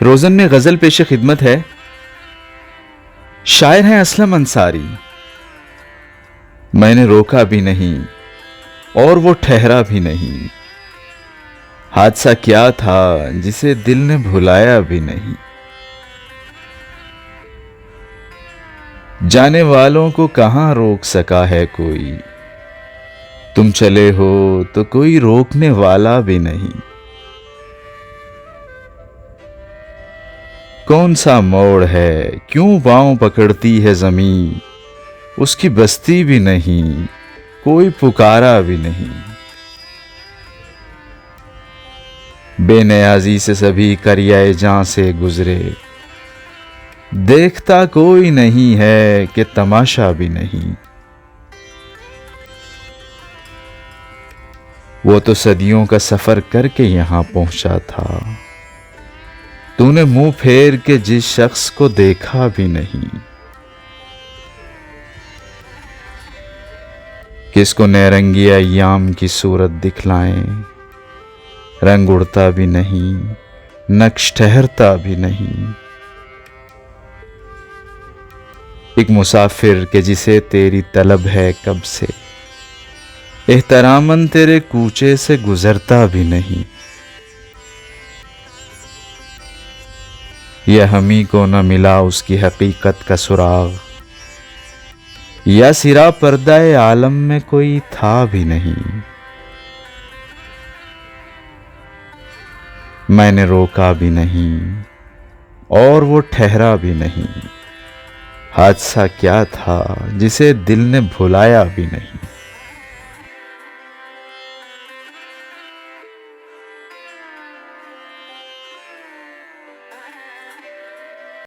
روزن میں غزل پیش خدمت ہے. شاعر ہیں اسلم انصاری. میں نے روکا بھی نہیں اور وہ ٹھہرا بھی نہیں. حادثہ کیا تھا جسے دل نے بھلایا بھی نہیں. جانے والوں کو کہاں روک سکا ہے کوئی. تم چلے ہو تو کوئی روکنے والا بھی نہیں. کون سا موڑ ہے کیوں پاؤں پکڑتی ہے زمین. اس کی بستی بھی نہیں کوئی پکارا بھی نہیں. بے نیازی سے سبھی کریائے جاں سے گزرے. دیکھتا کوئی نہیں ہے کہ تماشا بھی نہیں. وہ تو صدیوں کا سفر کر کے یہاں پہنچا تھا. تو نے منہ پھیر کے جس شخص کو دیکھا بھی نہیں. کس کو نیرنگی ایام کی صورت دکھلائیں. رنگ اڑتا بھی نہیں نقش ٹھہرتا بھی نہیں. ایک مسافر کہ جسے تیری طلب ہے کب سے. احتراماً تیرے کوچے سے گزرتا بھی نہیں. یہ ہمیں کو نہ ملا اس کی حقیقت کا سراغ. یا سرا پردہ عالم میں کوئی تھا بھی نہیں. میں نے روکا بھی نہیں اور وہ ٹھہرا بھی نہیں. حادثہ کیا تھا جسے دل نے بھلایا بھی نہیں.